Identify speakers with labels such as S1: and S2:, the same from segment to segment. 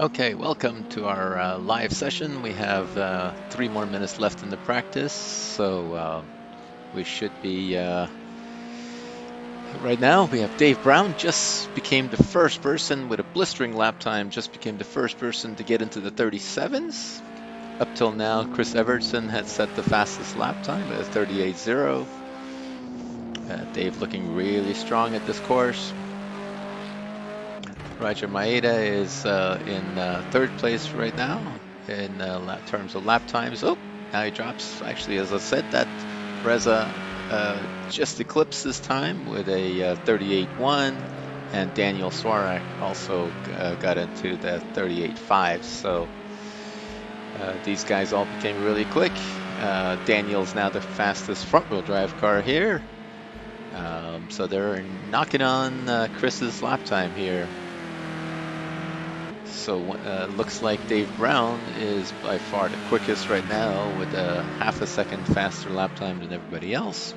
S1: Okay, welcome to our live session. We have 3 more minutes left in the practice, so we should be right now. We have Dave Brown just became the first person with a blistering lap time, just became the first person to get into the 37s. Up till now, Chris Evertson had set the fastest lap time at 38.0. Dave looking really strong at this course. Roger Maeda is in third place right now in terms of lap times. Oh, now he drops. Actually, as I said, that Reza just eclipsed his time with a 38.1, and Daniel Swarak also got into the 38.5. So these guys all became really quick. Daniel's now the fastest front-wheel drive car here. So they're knocking on Chris's lap time here. So looks like Dave Brown is by far the quickest right now with a half a second faster lap time than everybody else.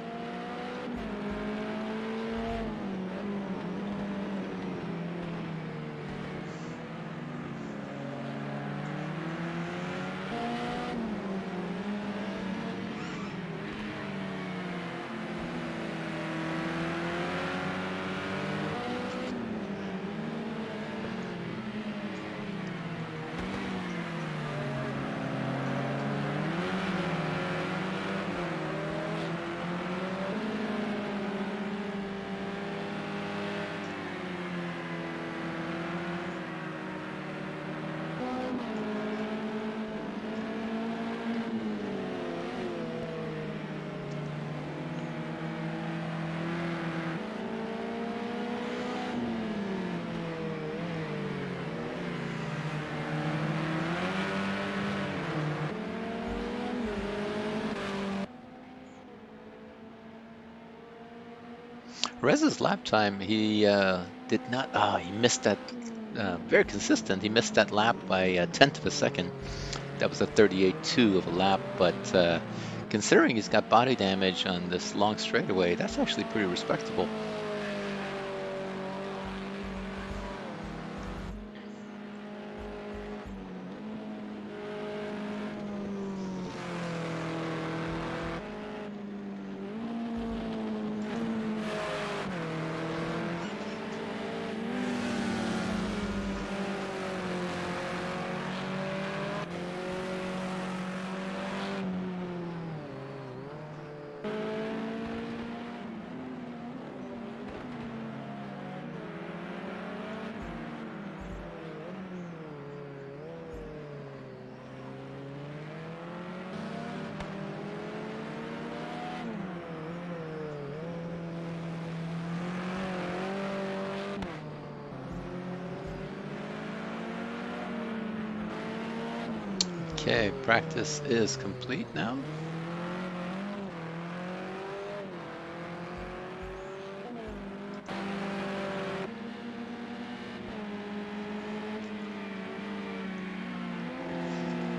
S1: Rez's lap time, he did not, he missed that, very consistent. He missed that lap by a tenth of a second. That was a 38.2 of a lap, but considering he's got body damage on this long straightaway, that's actually pretty respectable. Okay, practice is complete now.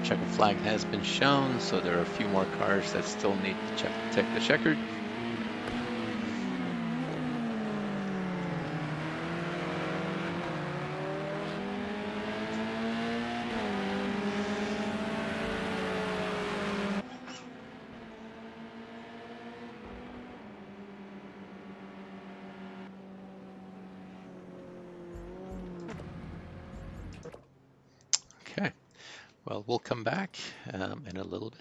S1: Checker flag has been shown, so there are a few more cars that still need to check the checkered. Okay, well, we'll come back in a little bit.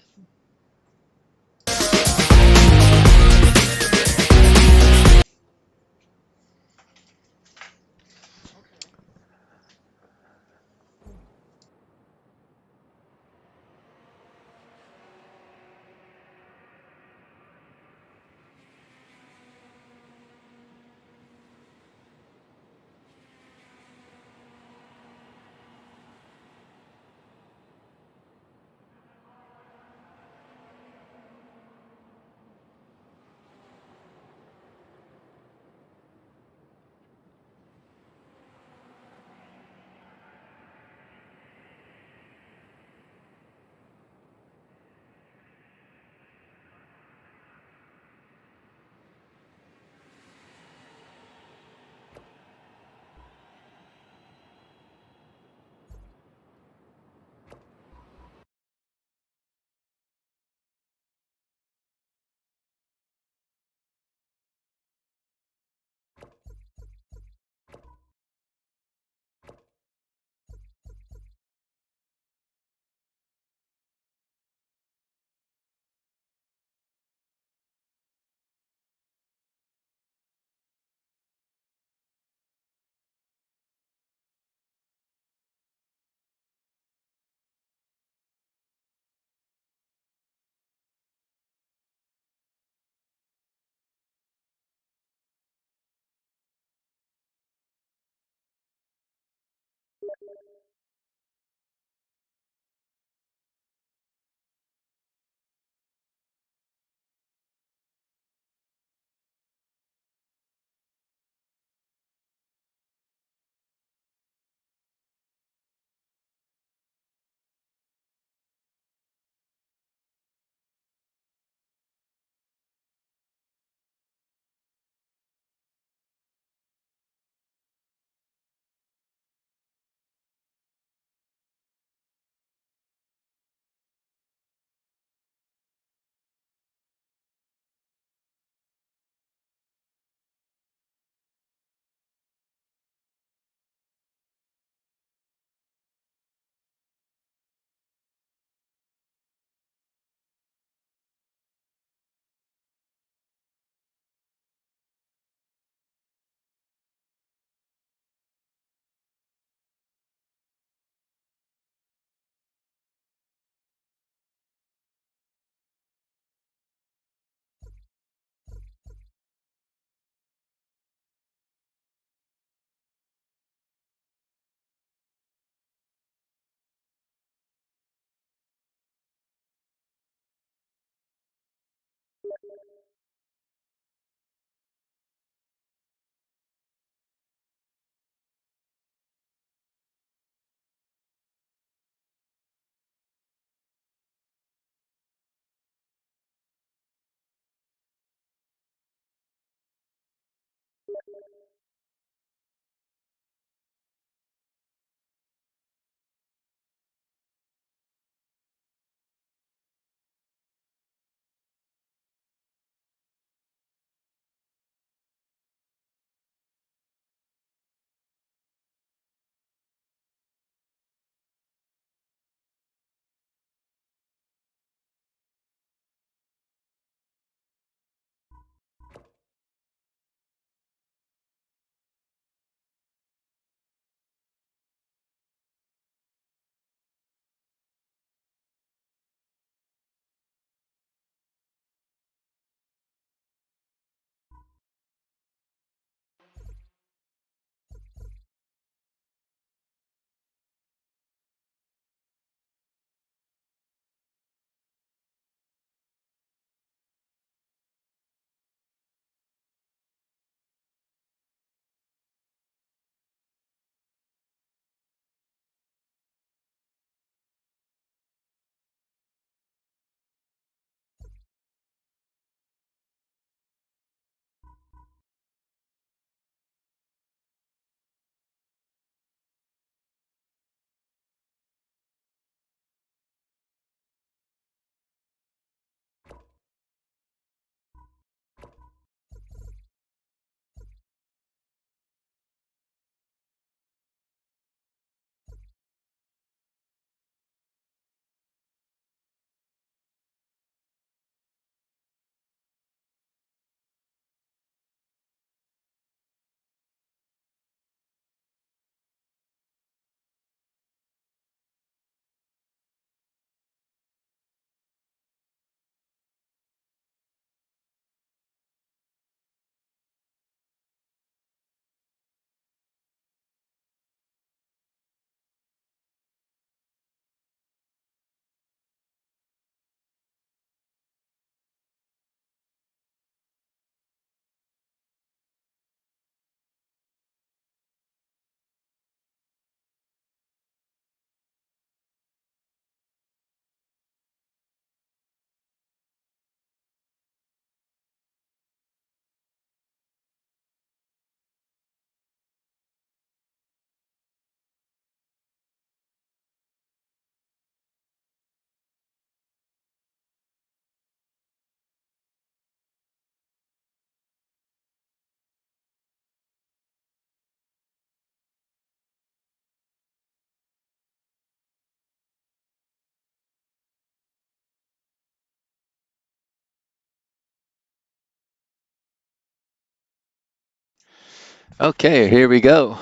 S1: Okay, here we go.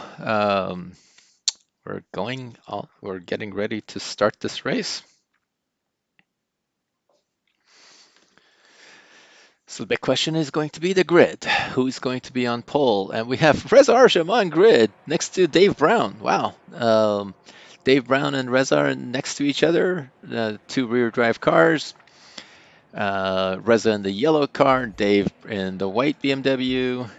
S1: We're getting ready to start this race. So the big question is going to be the grid. Who's going to be on pole? And we have Reza Arsham on grid next to Dave Brown. Wow. Dave Brown and Reza are next to each other, two rear drive cars. Reza in the yellow car, Dave in the white BMW.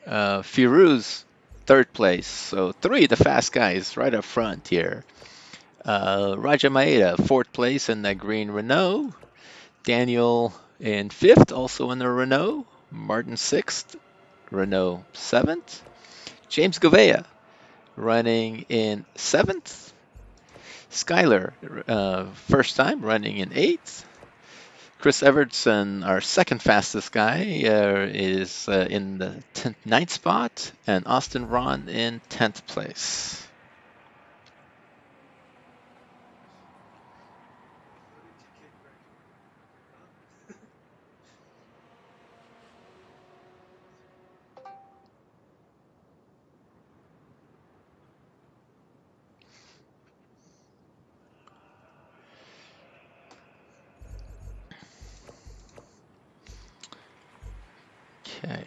S1: Firuz, third place. So three of the fast guys right up front here. Raja Maeda, fourth place in that green Renault. Daniel in fifth, also in the Renault. Martin sixth, Renault seventh. James Govea running in seventh. Skyler, first time running in eighth. Chris Evertson, our second fastest guy, is in the ninth spot, and Austin Ron in 10th place. Okay.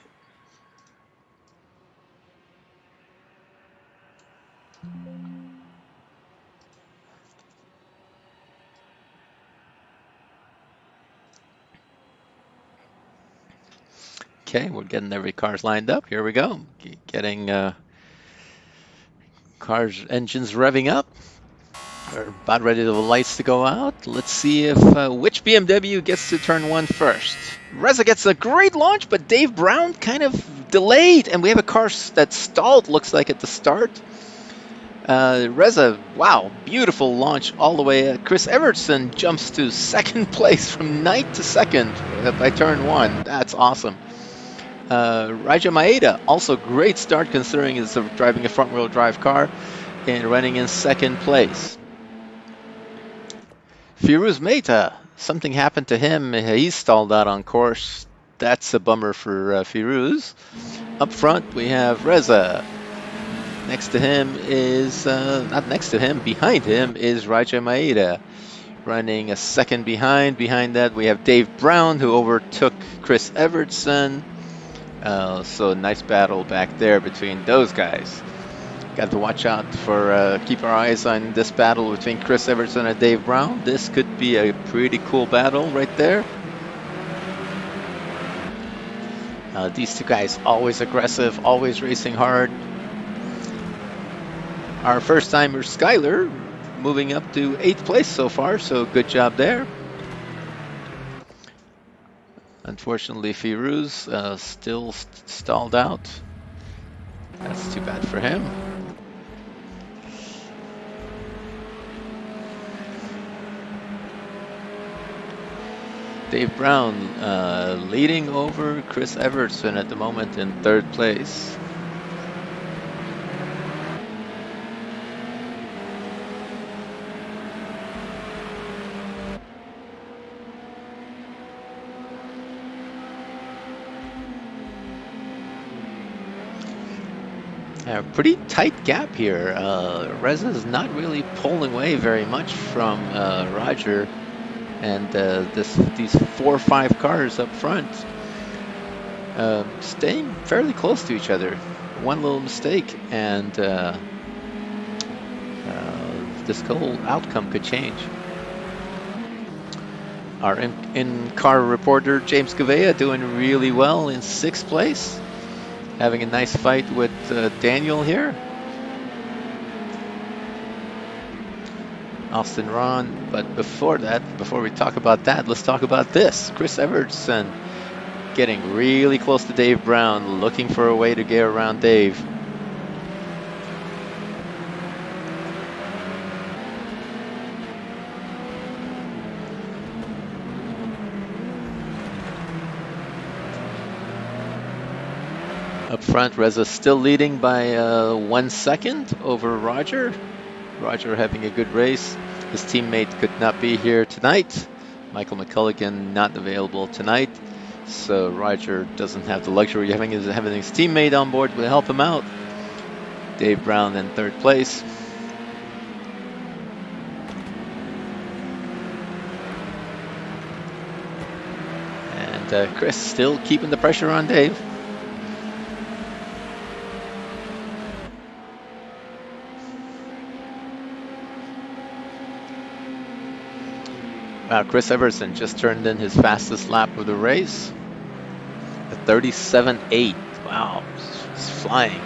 S1: Okay, we're getting every cars lined up. Here we go. Getting cars engines revving up. We're about ready for the lights to go out. Let's see if which BMW gets to turn one first. Reza gets a great launch, but Dave Brown kind of delayed, and we have a car that stalled, looks like, at the start. Reza, wow, beautiful launch all the way. Chris Everson jumps to second place from ninth to second by turn one. That's awesome. Raja Maeda, also great start considering he's driving a front-wheel drive car and running in second place. Firuz Mehta, something happened to him. He's stalled out on course. That's a bummer for Firuz. Up front, we have Reza. Next to him is, not next to him, behind him is Raja Maeda, running a second behind. Behind that, we have Dave Brown, who overtook Chris Everson. So a nice battle back there between those guys. Got to watch out for, keep our eyes on this battle between Chris Everson and Dave Brown. This could be a pretty cool battle right there. These two guys always aggressive, always racing hard. Our first timer, Skyler, moving up to 8th place so far, so good job there. Unfortunately, Firuz still stalled out. That's too bad for him. Dave Brown leading over Chris Everson at the moment in 3rd place. A pretty tight gap here. Reza is not really pulling away very much from Roger, and these 4 or 5 cars up front staying fairly close to each other. One little mistake, and this whole outcome could change. Our in-car reporter James Gavea doing really well in 6th place. Having a nice fight with Daniel here. Austin Ron, but before we talk about that, let's talk about this. Chris Everson getting really close to Dave Brown, looking for a way to get around Dave. Up front, Reza still leading by 1 second over Roger. Roger having a good race. His teammate could not be here tonight. Michael McCulligan not available tonight. So Roger doesn't have the luxury of having his teammate on board to help him out. Dave Brown in 3rd place. And Chris still keeping the pressure on Dave. Chris Everson just turned in his fastest lap of the race. A 37.8. Wow, it's flying.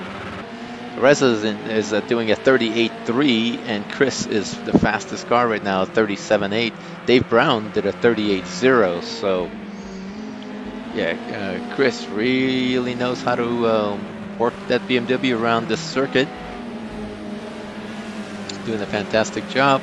S1: Reza is doing a 38.3, and Chris is the fastest car right now, 37.8. Dave Brown did a 38.0. So, yeah, Chris really knows how to work that BMW around this circuit. Doing a fantastic job.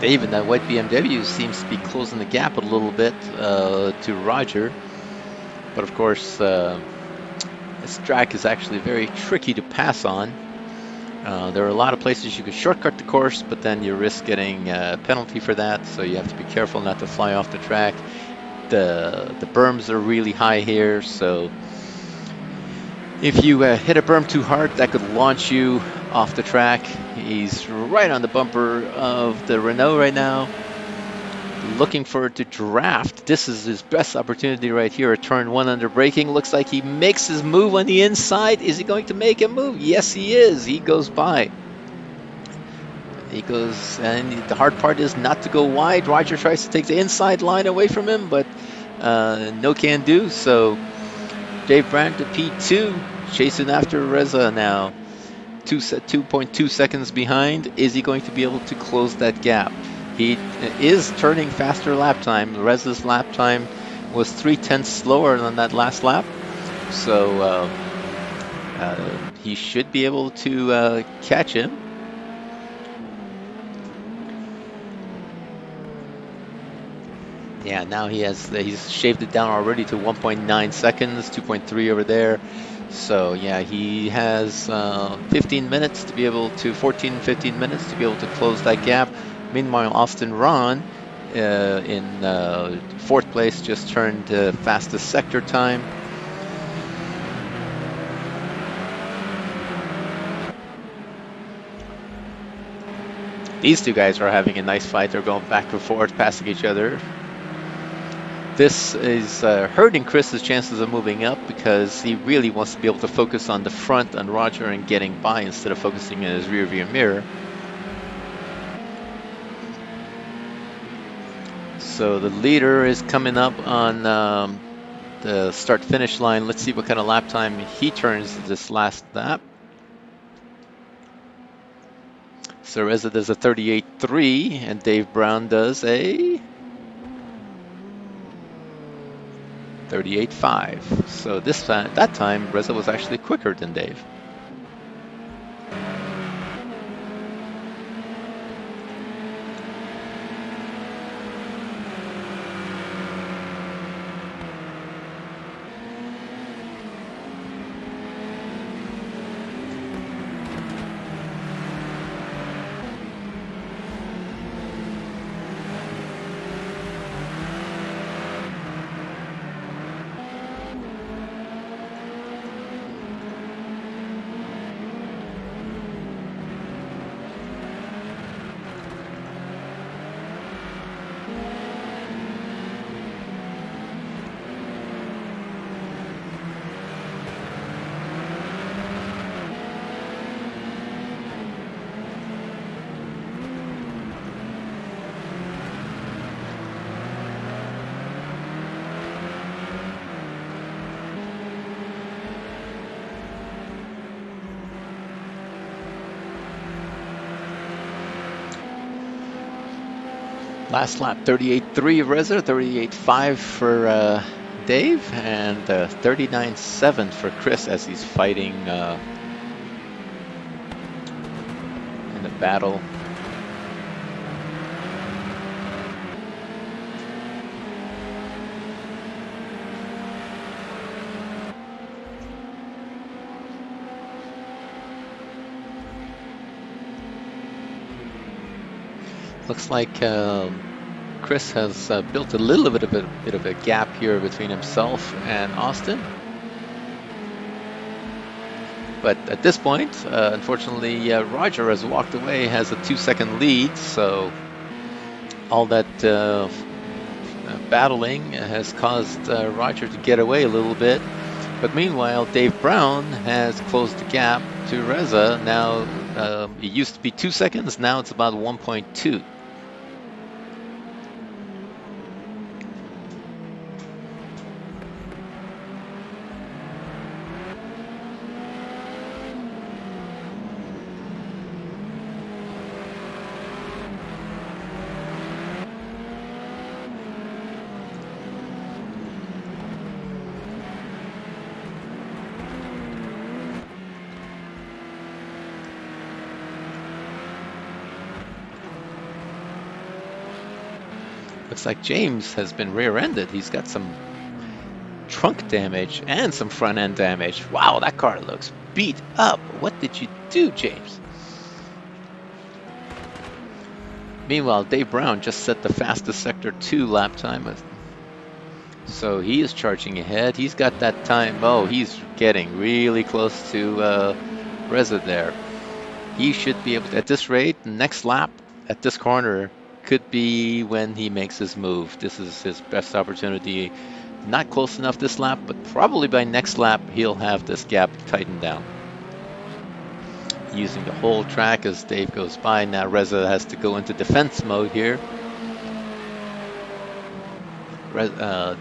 S1: Dave in that white BMW seems to be closing the gap a little bit to Roger. But of course, this track is actually very tricky to pass on. There are a lot of places you could shortcut the course, but then you risk getting a penalty for that. So you have to be careful not to fly off the track. the berms are really high here, so if you hit a berm too hard, that could launch you off the track. He's right on the bumper of the Renault right now, looking for it to draft. This is his best opportunity right here at turn 1 under braking. Looks like he makes his move on the inside. Is he going to make a move? Yes, he is. He goes by. He goes, and the hard part is not to go wide. Roger tries to take the inside line away from him, but no can do. So Dave Brown to P2, chasing after Reza now. 2.2 seconds behind. Is he going to be able to close that gap? He is turning faster lap time. Reza's lap time was 0.3 slower than that last lap. So he should be able to catch him. Yeah, now he's shaved it down already to 1.9 seconds, 2.3 over there. So yeah, he has 15 minutes to be able to, 15 minutes to be able to close that gap. Meanwhile, Austin Ron in 4th place just turned fastest sector time. These two guys are having a nice fight. They're going back and forth, passing each other. This is hurting Chris's chances of moving up because he really wants to be able to focus on the front on Roger and getting by instead of focusing in his rear view mirror. So the leader is coming up on the start-finish line. Let's see what kind of lap time he turns this last lap. So Reza does a 38.3 and Dave Brown does a 38.5. So that time, Reza was actually quicker than Dave. Last lap, 38.3 Reza, 38.5 for Dave, and 39.7 for Chris as he's fighting in the battle. Looks like Chris has built a little bit of a gap here between himself and Austin. But at this point, unfortunately, Roger has walked away, has a 2-second lead. So all that battling has caused Roger to get away a little bit. But meanwhile, Dave Brown has closed the gap to Reza. Now, it used to be 2 seconds. Now it's about 1.2. Looks like James has been rear-ended. He's got some trunk damage and some front-end damage. Wow, that car looks beat up. What did you do, James? Meanwhile, Dave Brown just set the fastest Sector 2 lap time. So he is charging ahead. He's got that time. Oh, he's getting really close to Reza there. He should be able to, at this rate, next lap at this corner could be when he makes his move. This is his best opportunity. Not close enough this lap, but probably by next lap he'll have this gap tightened down. Using the whole track as Dave goes by. Now Reza has to go into defense mode here.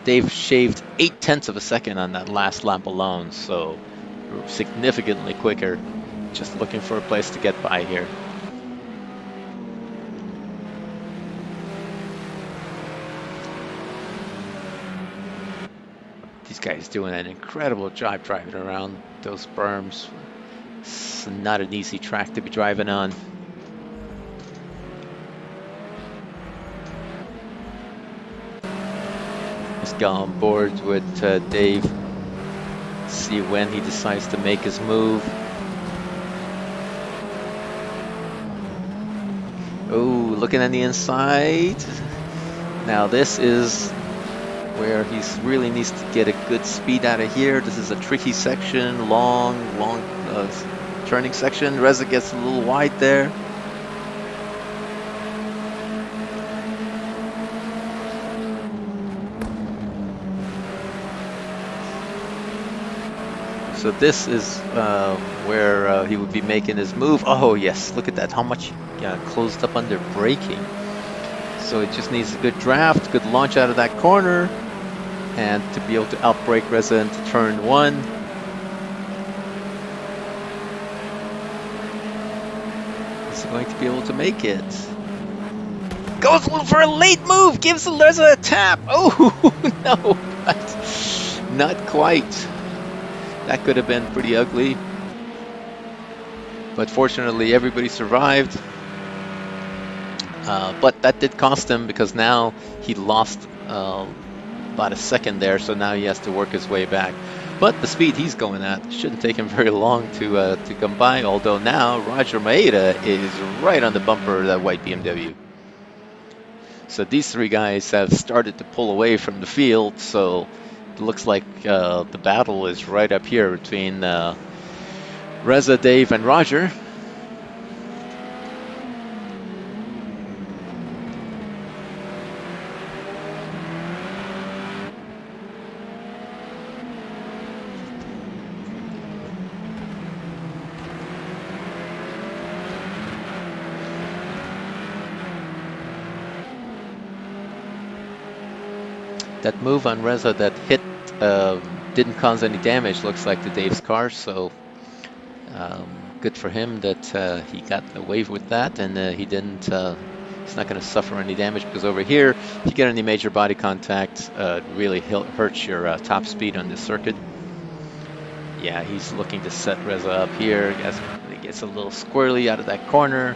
S1: Dave shaved 0.8 of a second on that last lap alone, so significantly quicker. Just looking for a place to get by here. These guys doing an incredible job driving around those berms. It's not an easy track to be driving on. Let's go on board with Dave. See when he decides to make his move. Oh, looking on the inside. Now this is where he really needs to get a good speed out of here. This is a tricky section, long turning section. Reza gets a little wide there. So this is where he would be making his move. Oh yes, look at that, how much closed up under braking. So it just needs a good draft, good launch out of that corner, and to be able to outbrake Reza into turn one. Is he going to be able to make it? Goes for a late move, gives Reza a tap. Oh no, but not quite. That could have been pretty ugly. But fortunately, everybody survived. But that did cost him, because now he lost about a second there, so now he has to work his way back. But the speed he's going at shouldn't take him very long to come by, although now Roger Maeda is right on the bumper of that white BMW. So these three guys have started to pull away from the field, so it looks like the battle is right up here between Reza, Dave, and Roger. That move on Reza that hit didn't cause any damage, looks like, to Dave's car, so good for him that he got away with that, and he didn't. He's not going to suffer any damage, because over here, if you get any major body contact, it really hurts your top speed on this circuit. Yeah, he's looking to set Reza up here. He gets a little squirrely out of that corner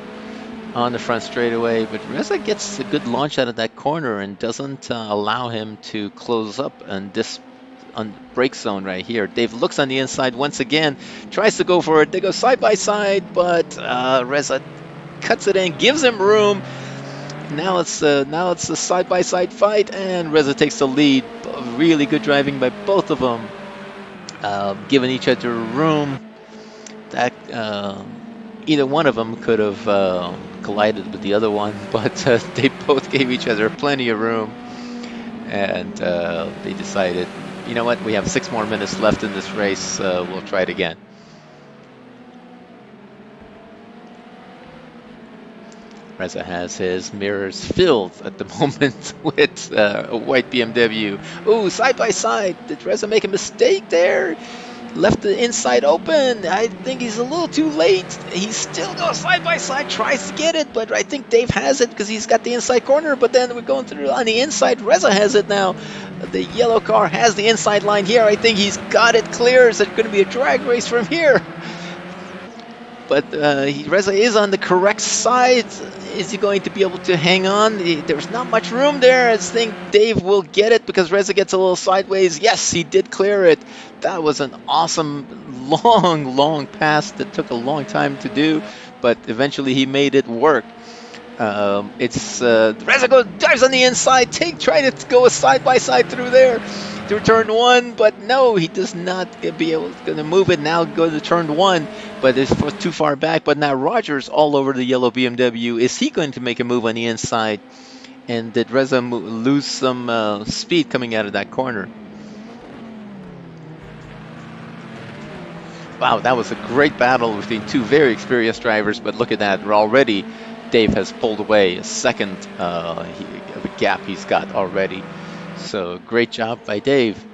S1: on the front straightaway, but Reza gets a good launch out of that corner and doesn't allow him to close up on this brake zone right here. Dave looks on the inside once again, tries to go for it. They go side by side, but Reza cuts it in, gives him room. Now it's a side by side fight, and Reza takes the lead. Really good driving by both of them, giving each other room. That either one of them could have collided with the other one, but they both gave each other plenty of room, and they decided, you know what, we have 6 more minutes left in this race, we'll try it again. Reza has his mirrors filled at the moment with a white BMW. Ooh, side by side. Did Reza make a mistake there? Left the inside open. I think he's a little too late. He still goes side by side, tries to get it, but I think Dave has it because he's got the inside corner. But then we're going through on the inside. Reza has it now. The yellow car has the inside line here. I think he's got it clear. Is it going to be a drag race from here? But Reza is on the correct side. Is he going to be able to hang on? There's not much room there. I think Dave will get it because Reza gets a little sideways. Yes, he did clear it. That was an awesome, long pass that took a long time to do, but eventually he made it work. It's Reza dives on the inside, trying to go a side by side through there through turn one, but no, he does not be able to move it. Now go to turn one, but it's too far back. But now Rogers all over the yellow BMW. Is he going to make a move on the inside? And did Reza lose some speed coming out of that corner? Wow, that was a great battle between two very experienced drivers, but look at that. Already, Dave has pulled away a second of a gap he's got already. So great job by Dave.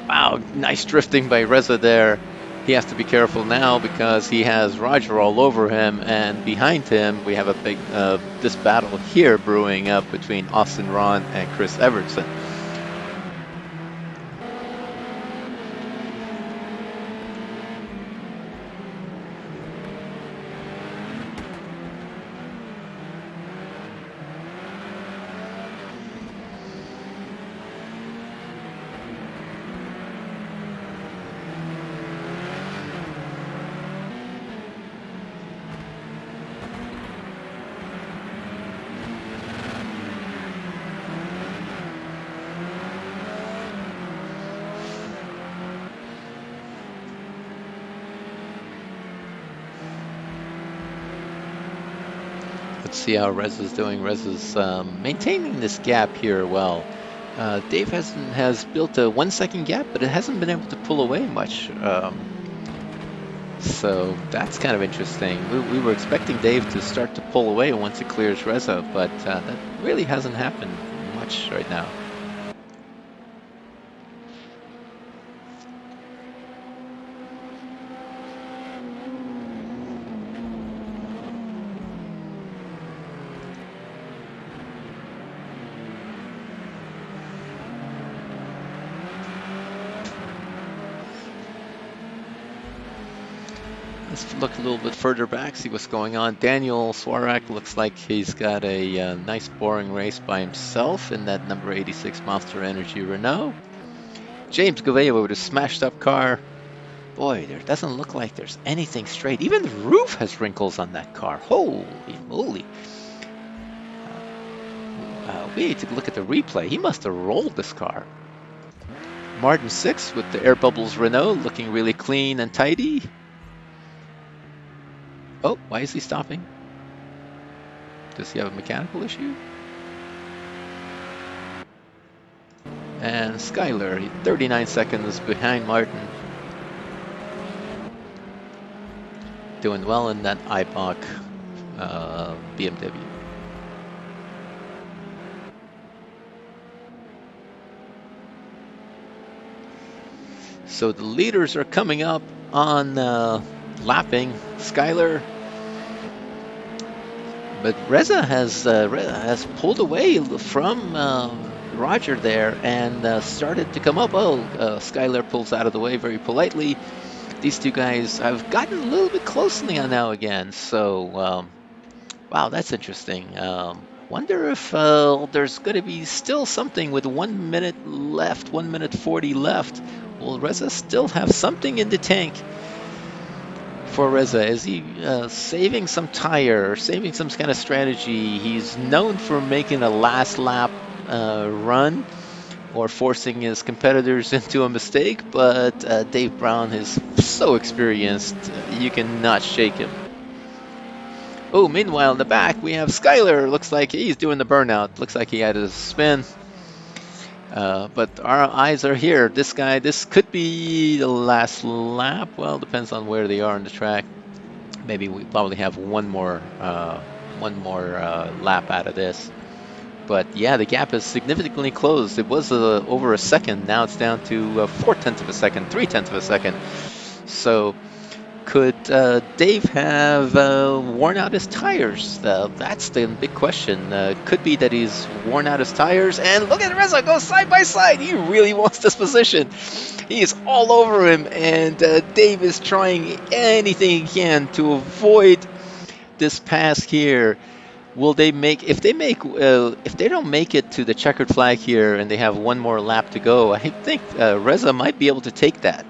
S1: Wow, nice drifting by Reza there. He has to be careful now because he has Roger all over him, and behind him we have a big this battle here brewing up between Austin Ron and Chris Evertson. Let's see how Reza's doing. Reza's maintaining this gap here well. Dave has built a 1 second gap, but it hasn't been able to pull away much. So that's kind of interesting. We were expecting Dave to start to pull away once it clears Reza, but that really hasn't happened much right now. Let's look a little bit further back, see what's going on. Daniel Swarak looks like he's got a nice boring race by himself in that number 86 Monster Energy Renault. James Gouveia with a smashed up car. Boy, there doesn't look like there's anything straight. Even the roof has wrinkles on that car. Holy moly. We need to look at the replay. He must have rolled this car. Martin 6 with the Air Bubbles Renault looking really clean and tidy. Oh, why is he stopping? Does he have a mechanical issue? And Skyler, 39 seconds behind Martin. Doing well in that Eibach BMW. So the leaders are coming up on lapping Skyler, but Reza has pulled away from Roger there and started to come up. Skyler pulls out of the way very politely. These two guys have gotten a little bit close now again. So wow, that's interesting. Wonder if there's going to be still something with 1 minute left, 1 minute 40 left. Will Reza still have something in the tank? For Reza, is he saving some tire, or saving some kind of strategy? He's known for making a last lap run or forcing his competitors into a mistake, but Dave Brown is so experienced, you cannot shake him. Oh, meanwhile in the back we have Skyler. Looks like he's doing the burnout. Looks like he had a spin. But our eyes are here. This could be the last lap. Well, depends on where they are on the track. Maybe we probably have one more lap out of this. But yeah, the gap is significantly closed. It was over a second. Now it's down to 0.4 of a second, 0.3 of a second. So could Dave have worn out his tires? That's the big question. Could be that he's worn out his tires. And look at Reza go side by side. He really wants this position. He is all over him, and Dave is trying anything he can to avoid this pass here. Will they make? If they don't make it to the checkered flag here, and they have one more lap to go, I think Reza might be able to take that.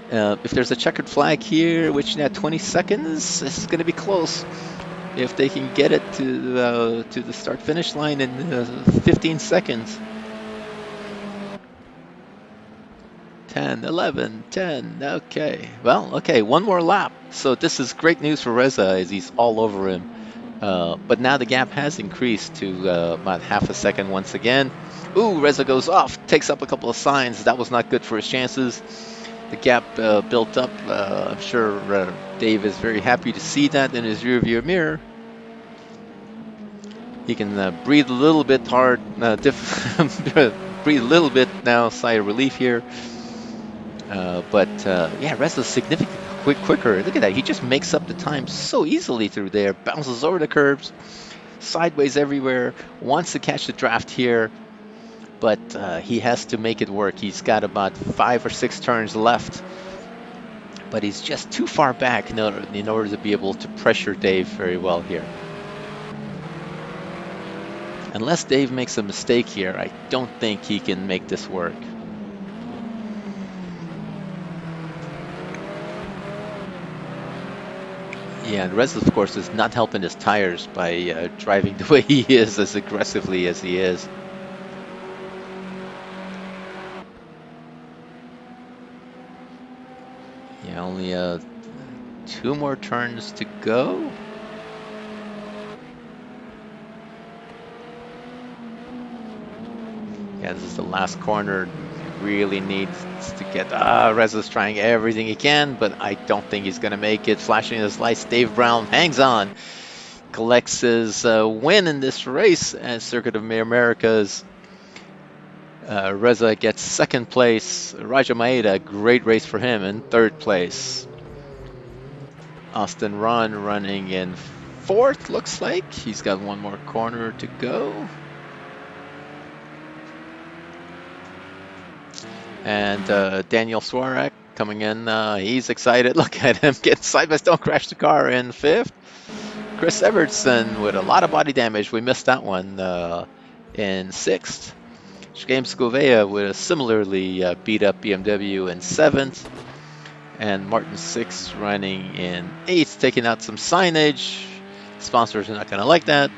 S1: If there's a checkered flag here, which at 20 seconds, this is going to be close. If they can get it to the start finish line in 15 seconds. 10, 11, 10. Okay. Well, okay, one more lap. So this is great news for Reza as he's all over him. But now the gap has increased to about half a second once again. Ooh, Reza goes off, takes up a couple of signs. That was not good for his chances. The gap built up. I'm sure Dave is very happy to see that in his rearview mirror. He can breathe a little bit hard, breathe a little bit now, sigh of relief here. Yeah, Reza's significantly quicker. Look at that. He just makes up the time so easily through there. Bounces over the curbs, sideways everywhere. Wants to catch the draft here, but he has to make it work. He's got about 5 or 6 turns left, but he's just too far back in order to be able to pressure Dave very well here. Unless Dave makes a mistake here, I don't think he can make this work. Yeah, and Reza, of course, is not helping his tires by driving the way he is, as aggressively as he is. Yeah, only 2 more turns to go. Yeah, this is the last corner. Really needs to get. Reza's trying everything he can, but I don't think he's going to make it. Flashing his lights, Dave Brown hangs on, collects his win in this race at Circuit of Americas. Reza gets 2nd place. Raja Maeda, great race for him, in 3rd place. Austin Ron running in 4th, looks like. He's got 1 more corner to go. And Daniel Swarak coming in. He's excited. Look at him getting side by don't crash the car in 5th. Chris Evertson with a lot of body damage. We missed that one in 6th. James Gouveia with a similarly beat up BMW in 7th. And Martin Six running in 8th, taking out some signage. Sponsors are not going to like that.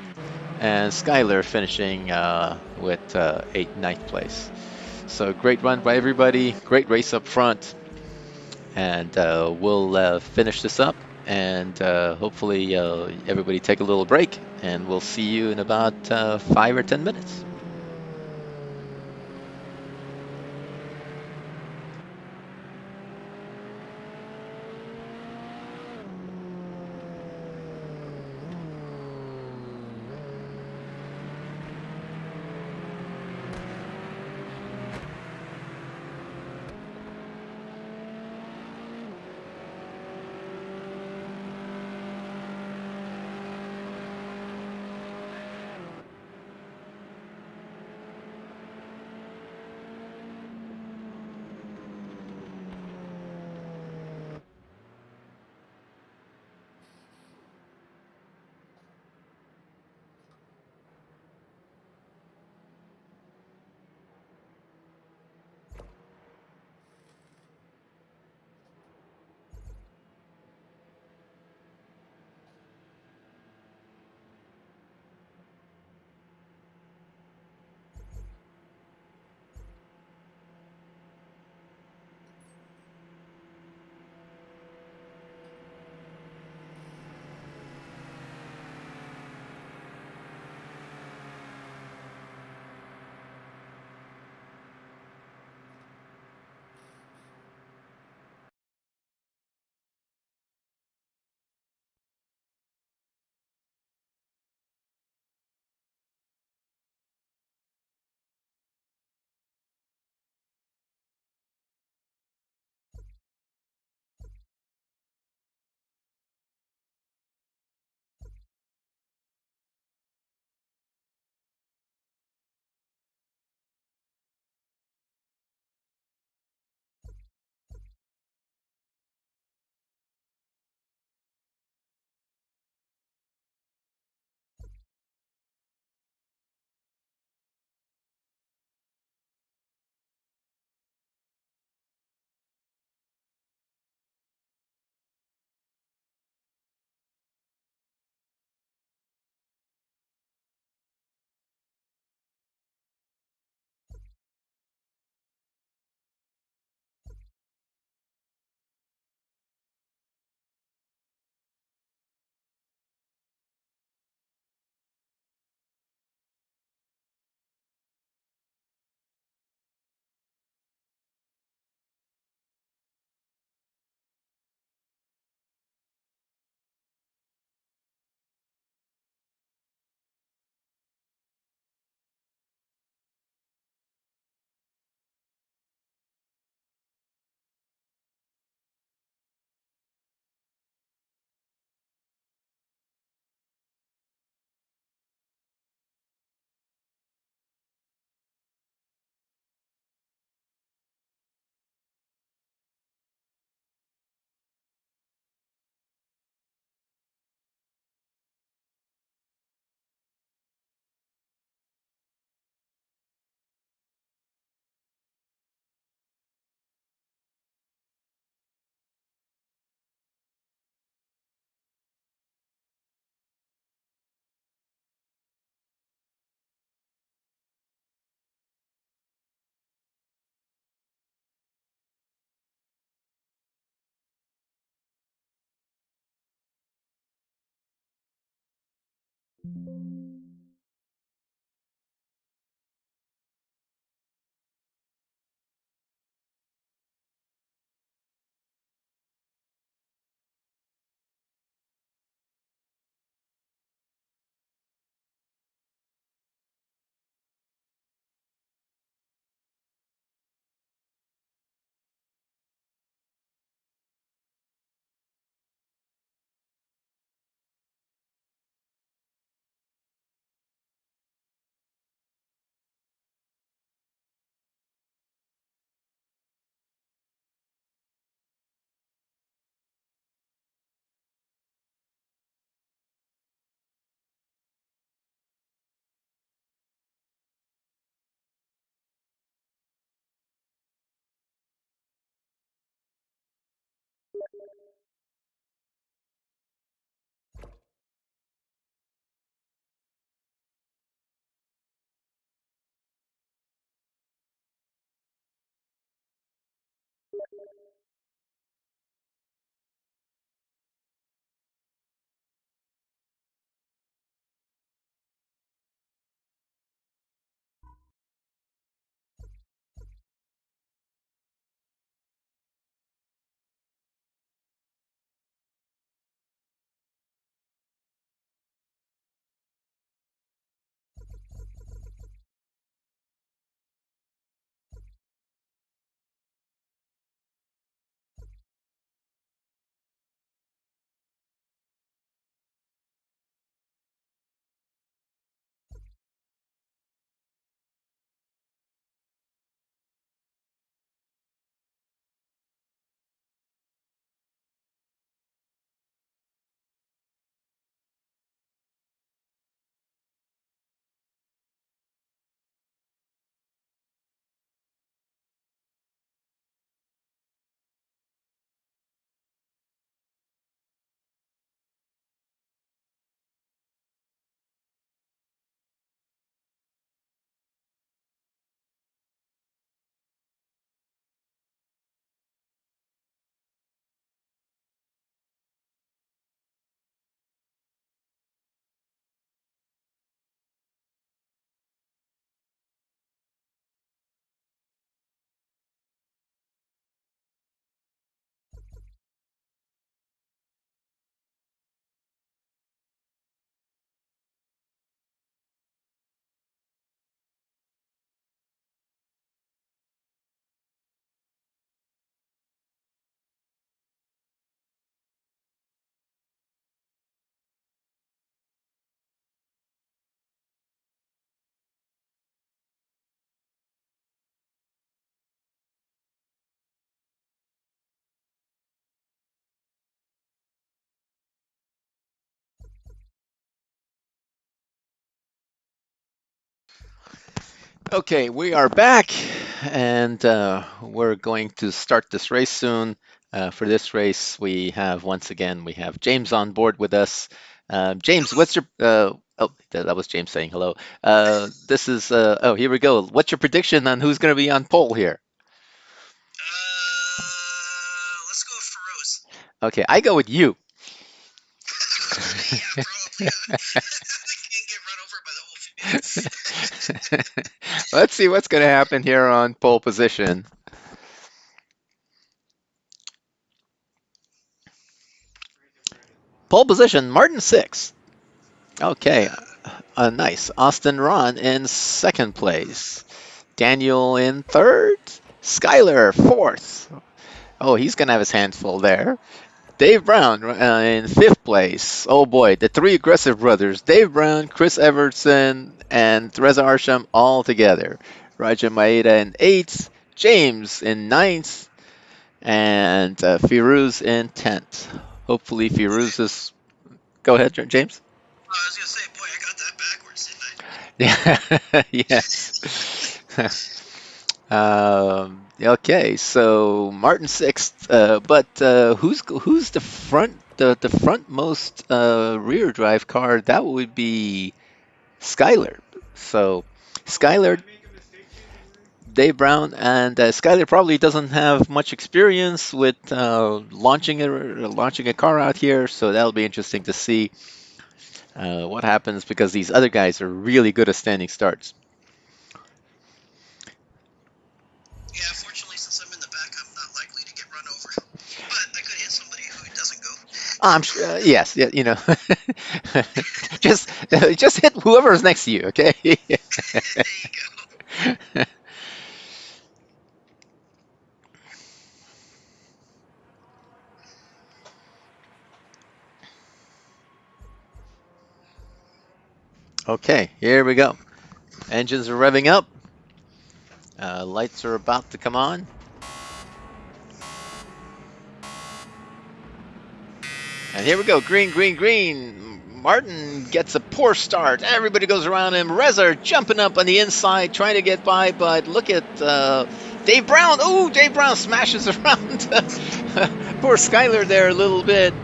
S1: And Skyler finishing with 9th place. So great run by everybody, great race up front, and we'll finish this up, and hopefully everybody take a little break, and we'll see you in about 5 or 10 minutes. Okay, we are back, and we're going to start this race soon. For this race, we have James on board with us. James, what's your oh, that was James saying hello. This is oh, here we go. What's your prediction on who's going to be on pole here?
S2: Let's go with Feroz.
S1: Okay, I go with you.
S2: Yeah, probably. I can't get run over by the whole field.
S1: Let's see what's going to happen here on pole position. Pole position, Martin 6. Okay, nice. Austin Ron in second place. Daniel in third. Skyler fourth. Oh, he's going to have his hands full there. Dave Brown in fifth place. Oh boy, the three aggressive brothers, Dave Brown, Chris Everson, and Reza Arsham all together. Raja Maeda in eighth. James in ninth. And Firuz in 10th. Hopefully Firuz is... Go ahead, James.
S2: I was gonna say, boy, I got that backwards, didn't I?
S1: Yeah, yes. Okay, so Martin sixth, but who's the frontmost rear drive car? That would be Skyler. So Skyler, Dave Brown, and Skyler probably doesn't have much experience with launching a car out here, so that'll be interesting to see. What happens because these other guys are really good at standing starts.
S2: Yeah, fortunately, since I'm in the back, I'm not likely to get run over. But I could hit somebody who doesn't go.
S1: I'm sure, yes, yeah, you know, just hit whoever's next to you, okay?
S2: There you go.
S1: Okay, here we go. Engines are revving up. Lights are about to come on. And here we go. Green, green, green. Martin gets a poor start. Everybody goes around him. Reza jumping up on the inside, trying to get by, but look at Dave Brown. Oh, Dave Brown smashes around poor Skyler there a little bit.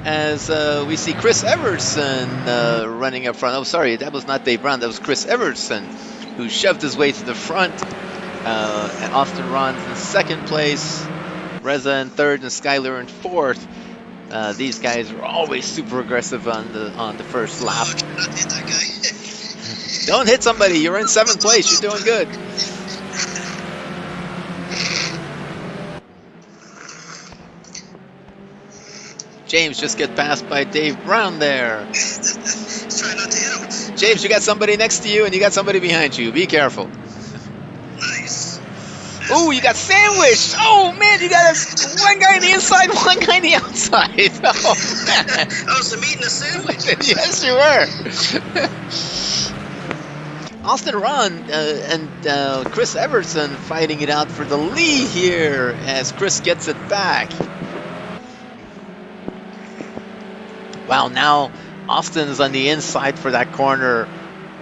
S1: As we see Chris Everson running up front. Oh, sorry, that was not Dave Brown. That was Chris Everson, who shoved his way to the front. And Austin Ron's in second place. Reza in third, and Skyler in fourth. These guys are always super aggressive on the first lap.
S2: Oh, try not to hit that guy.
S1: Don't hit somebody. You're in seventh place. You're doing good. James just get passed by Dave Brown there.
S2: Try not to hit him.
S1: James, you got somebody next to you and you got somebody behind you. Be careful.
S2: Nice.
S1: Oh, you got sandwiched. Oh, man, you got one guy on the inside, one guy on the outside. Oh, man.
S2: I was eating a sandwich.
S1: Yes, you were. Austin Ron and Chris Everson fighting it out for the lead here as Chris gets it back. Wow, now Austin's on the inside for that corner.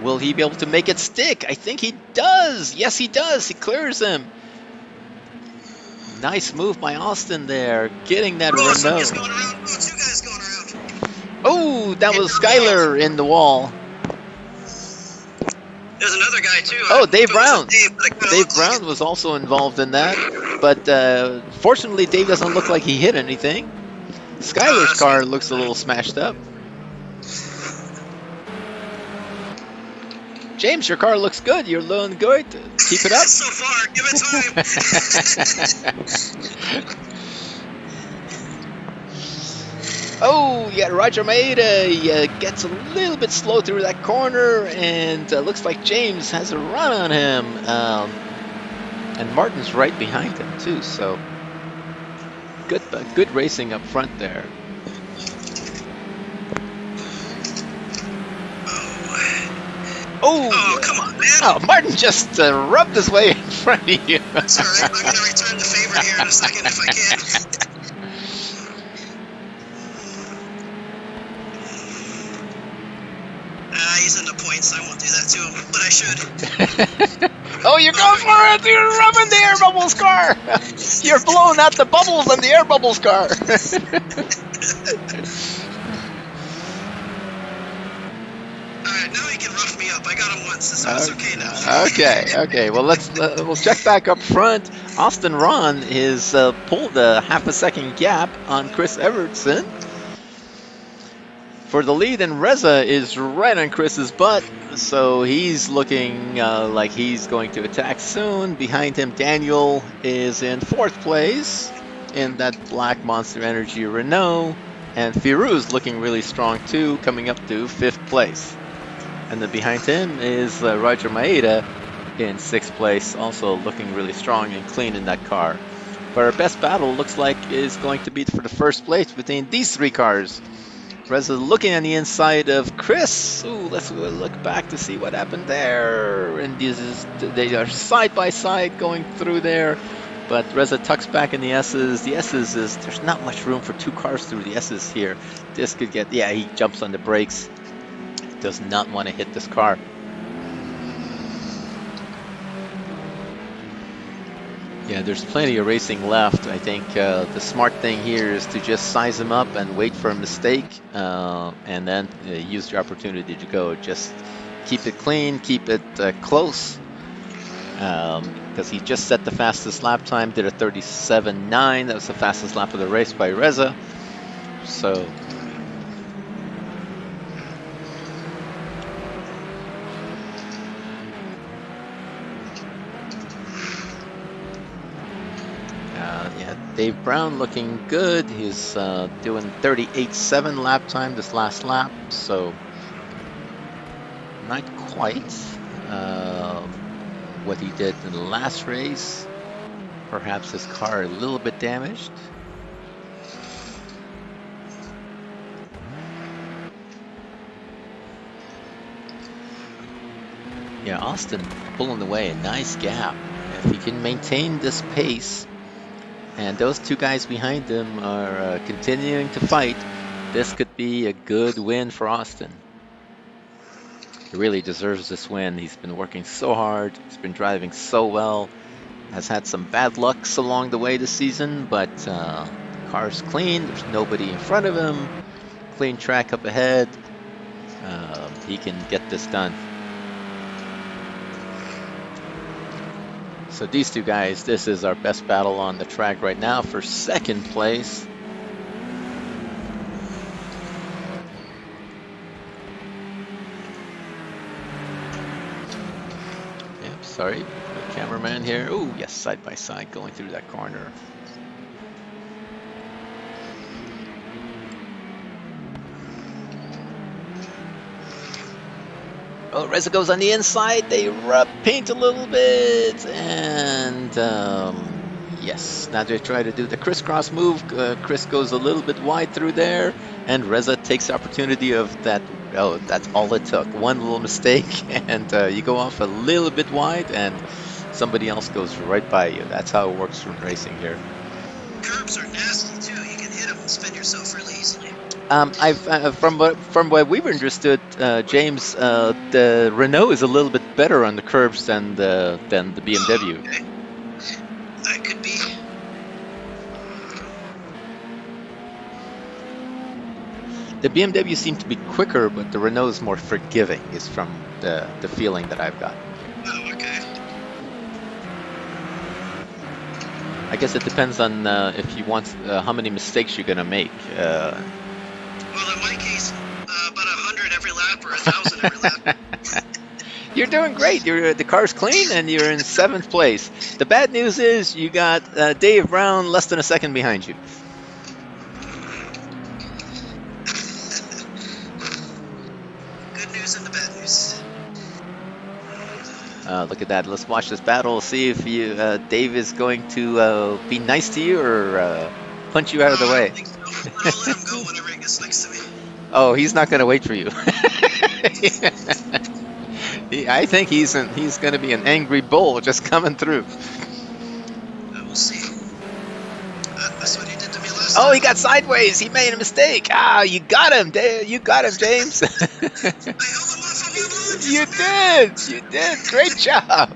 S1: Will he be able to make it stick? I think he does. Yes, he does. He clears him. Nice move by Austin there, getting that
S2: Oh,
S1: Renault.
S2: somebody's going around. Oh, two guys going around.
S1: Oh, that was Skyler in the wall.
S2: There's another guy too.
S1: Oh, Dave Brown.
S2: Dave
S1: Brown was also involved in that, but fortunately Dave doesn't look like he hit anything. Skyler's car looks a little smashed up. James, your car looks good. You're doing good. Keep it up.
S2: So far, give it time.
S1: Oh, yeah, Roger Maeda gets a little bit slow through that corner, and looks like James has a run on him. And Martin's right behind him, too, so good racing up front there.
S2: Oh, come on, man.
S1: Oh, Martin just rubbed his way in front of you.
S2: It's all right. I'm going to return the favor here in a second if I can. He's in the points. I won't do that to him, but I should.
S1: Oh, you're going for it! You're rubbing the air bubbles car! You're blowing out the bubbles on the air bubbles car!
S2: Alright, now he can rough me up. I got him once, so it's okay now.
S1: Okay. Well, we'll check back up front. Austin Ron is pulled a half a second gap on Chris Everson for the lead, and Reza is right on Chris's butt, so he's looking like he's going to attack soon. Behind him, Daniel is in fourth place in that black Monster Energy Renault, and Firuz looking really strong too, coming up to fifth place. And then behind him is Roger Maeda in sixth place, also looking really strong and clean in that car. But our best battle looks like is going to be for the first place between these three cars. Reza looking on the inside of Chris. Ooh, let's look back to see what happened there. And they are side by side going through there. But Reza tucks back in the S's. The S's there's not much room for two cars through the S's here. This could get, yeah, he jumps on the brakes. Does not want to hit this car. Yeah, there's plenty of racing left. I think the smart thing here is to just size him up and wait for a mistake, and then use your opportunity to go. Just keep it clean, keep it close, because he just set the fastest lap time, did a 37.9. That was the fastest lap of the race by Reza. So Dave Brown looking good. He's doing 38.7 lap time this last lap, so not quite what he did in the last race. Perhaps his car a little bit damaged. Yeah, Austin pulling away, a nice gap. If he can maintain this pace, and those two guys behind him are continuing to fight, this could be a good win for Austin. He really deserves this win. He's been working so hard. He's been driving so well. Has had some bad lucks along the way this season, but the car's clean. There's nobody in front of him. Clean track up ahead. He can get this done. So these two guys, this is our best battle on the track right now for second place. Yep, sorry, the cameraman here. Oh, yes, side by side going through that corner. Oh, Reza goes on the inside. They paint a little bit, and yes, now they try to do the crisscross move. Chris goes a little bit wide through there, and Reza takes the opportunity of that. Oh, that's all it took. One little mistake, and you go off a little bit wide, and somebody else goes right by you. That's how it works from racing here.
S2: Curbs are nasty too. You can hit them and spin yourself really easily.
S1: From what we've understood, James, the Renault is a little bit better on the curbs than the BMW.
S2: Oh, okay. That could be.
S1: The BMW seemed to be quicker, but the Renault is more forgiving. Is from the feeling that I've got.
S2: Oh, okay.
S1: I guess it depends on if you want how many mistakes you're gonna make.
S2: Well, in my case, about 100 every lap or 1,000 every lap.
S1: You're doing great. The car's clean, and you're in 7th place. The bad news is you got Dave Brown less than a second behind you.
S2: Good news and the bad news.
S1: Look at that. Let's watch this battle. See if Dave is going to be nice to you or punch you out of the way.
S2: I don't think so. I'll let him go whenever he gets next to me.
S1: Oh, he's not going to wait for you. I think he's going to be an angry bull just coming through.
S2: We'll see. That's what he did to me last
S1: Oh,
S2: time.
S1: he got sideways. He made a mistake. Ah, you got him, Dave. You got him, James.
S2: I held him off of one line.
S1: You did. You did. Great job.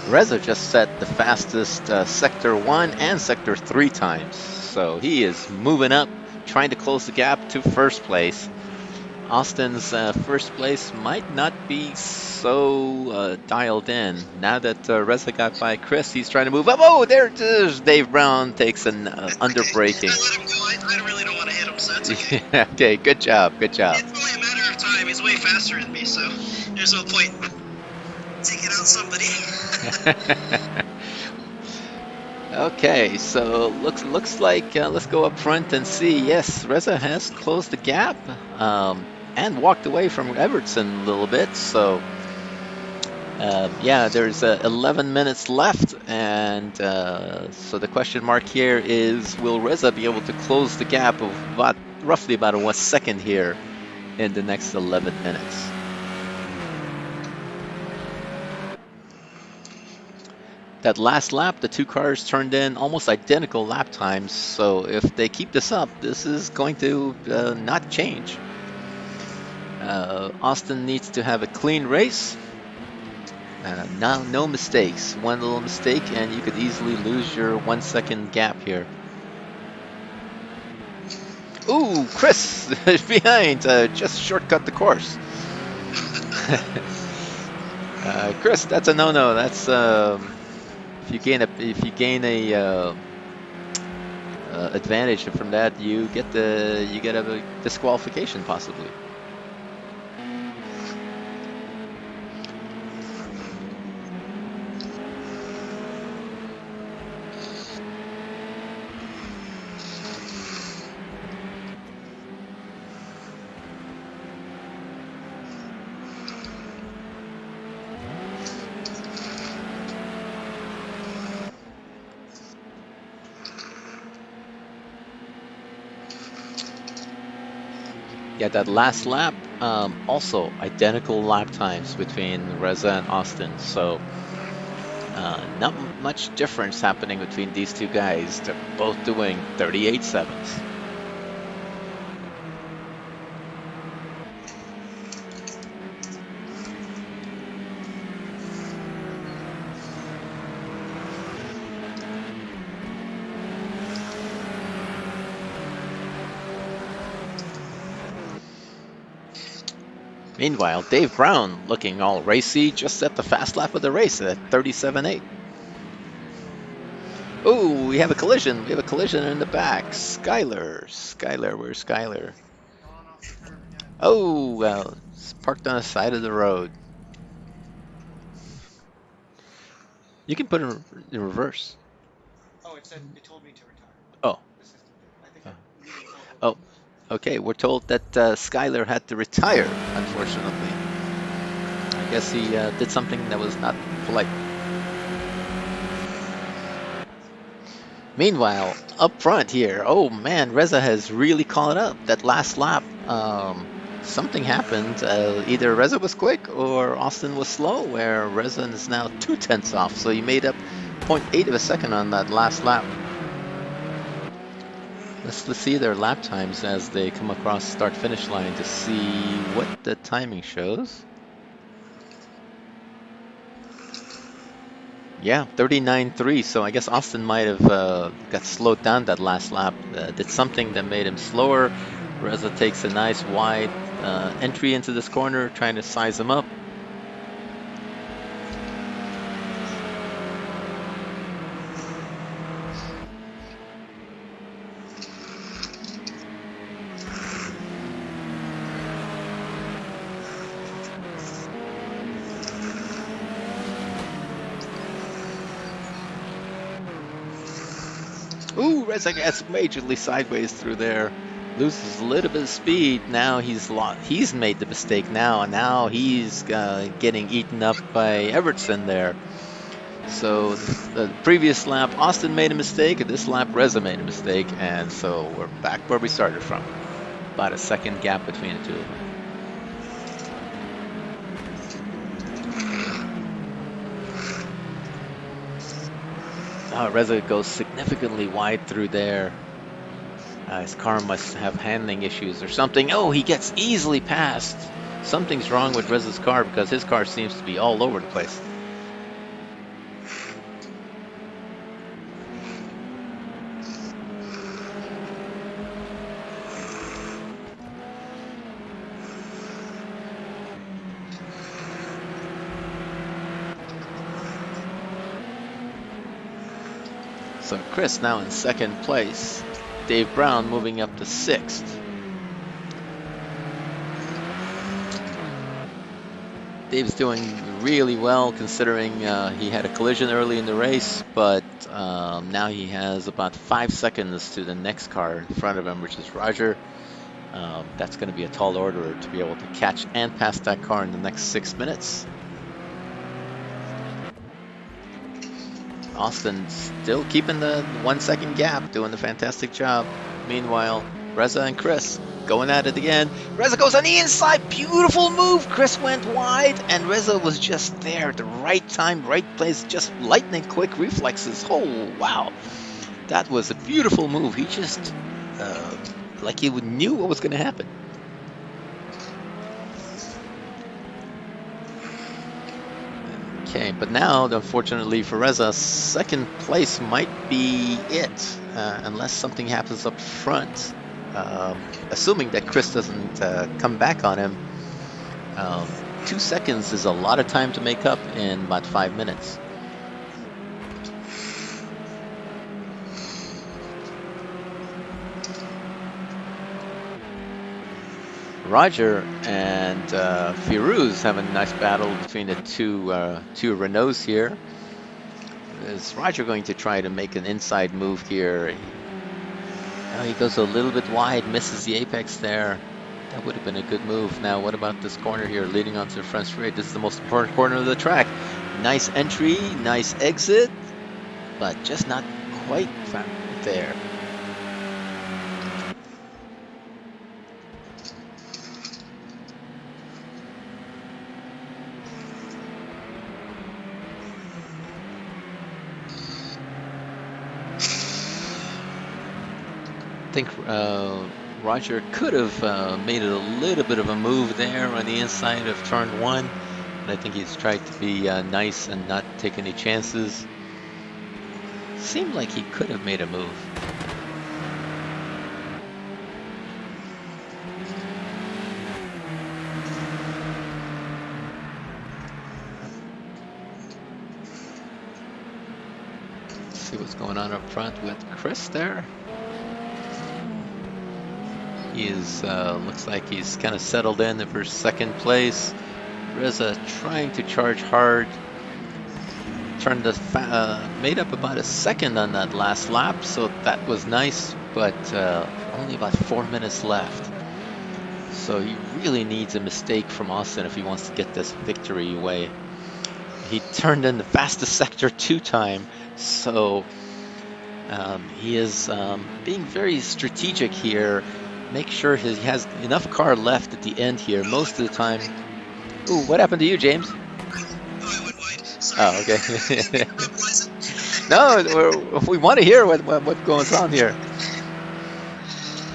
S1: Reza just set the fastest Sector 1 and Sector 3 times. So he is moving up, trying to close the gap to first place. Austin's first place might not be so dialed in. Now that Reza got by Chris, he's trying to move up. Oh, there's Dave Brown takes an underbraking.
S2: I let him go. I really don't want to hit him, so it's okay.
S1: Okay, good job, good job.
S2: It's only a matter of time. He's way faster than me, so there's no point taking out somebody.
S1: Okay, so looks like let's go up front and see. Yes, Reza has closed the gap and walked away from Evertson a little bit. So yeah, there's 11 minutes left, and so the question mark here is: will Reza be able to close the gap of roughly about a 1 second here in the next 11 minutes? That last lap, the two cars turned in almost identical lap times, so if they keep this up, this is going to not change. Austin needs to have a clean race. No mistakes. One little mistake and you could easily lose your 1 second gap here. Ooh, Chris behind, just shortcut the course. Chris, that's a no-no. if you gain a advantage from that, you get a disqualification possibly. Yeah, that last lap, also identical lap times between Reza and Austin. So not much difference happening between these two guys. They're both doing 38.7s. Meanwhile, Dave Brown looking all racy just at the fast lap of the race at 37.8. Oh, we have a collision. We have a collision in the back. Skyler. Skyler, where's Skyler? Oh, well, it's parked on the side of the road. You can put it in reverse.
S3: Oh, it told me to retire.
S1: Oh.
S3: The system did. I think
S1: Oh, okay. We're told that Skyler had to retire, unfortunately. I guess he did something that was not polite. Meanwhile, up front here, oh man, Reza has really caught up. That last lap, something happened. Either Reza was quick or Austin was slow, where Reza is now 0.2 off. So he made up 0.8 of a second on that last lap. Let's see their lap times as they come across start-finish line to see what the timing shows. Yeah, 39.3. So I guess Austin might have got slowed down that last lap. Did something that made him slower. Reza takes a nice wide entry into this corner, trying to size him up. Ooh, Reza gets majorly sideways through there. Loses a little bit of speed. Now he's made the mistake now, and now he's getting eaten up by Evertson there. So the previous lap, Austin made a mistake, and this lap, Reza made a mistake, and so we're back where we started from. About a second gap between the two of them. Reza goes significantly wide through there. His car must have handling issues or something. Oh, he gets easily past. Something's wrong with Reza's car because his car seems to be all over the place. So Chris now in second place. Dave Brown moving up to 6th. Dave's doing really well considering he had a collision early in the race, but now he has about 5 seconds to the next car in front of him, which is Roger. That's going to be a tall order to be able to catch and pass that car in the next 6 minutes. Austin still keeping the 1 second gap, doing a fantastic job. Meanwhile, Reza and Chris going at it again. Reza goes on the inside, beautiful move. Chris went wide, and Reza was just there at the right time, right place, just lightning quick reflexes. Oh, wow. That was a beautiful move. He just, like he knew what was going to happen. Okay, but now, unfortunately for Reza, second place might be it, unless something happens up front. Assuming that Chris doesn't come back on him, 2 seconds is a lot of time to make up in about 5 minutes. Roger and Firuz have a nice battle between the two Renaults here. Is Roger going to try to make an inside move here? Now he goes a little bit wide, misses the apex there. That would have been a good move. Now, what about this corner here, leading onto the front straight? This is the most important corner of the track. Nice entry, nice exit, but just not quite there. I think Roger could have made it a little bit of a move there on the inside of turn 1. But I think he's tried to be nice and not take any chances. Seemed like he could have made a move. Let's see what's going on up front with Chris there. He is, looks like he's kind of settled in for second place. Reza trying to charge hard. Turned made up about a second on that last lap, so that was nice, but only about 4 minutes left. So he really needs a mistake from Austin if he wants to get this victory away. He turned in the fastest sector 2 time, so he is being very strategic here. Make sure he has enough car left at the end here. Most of the time. Ooh, what happened to you, James?
S2: Oh, I went wide. Sorry.
S1: Oh, okay.
S2: Mobilize it.
S1: No, we want to hear what goes on here.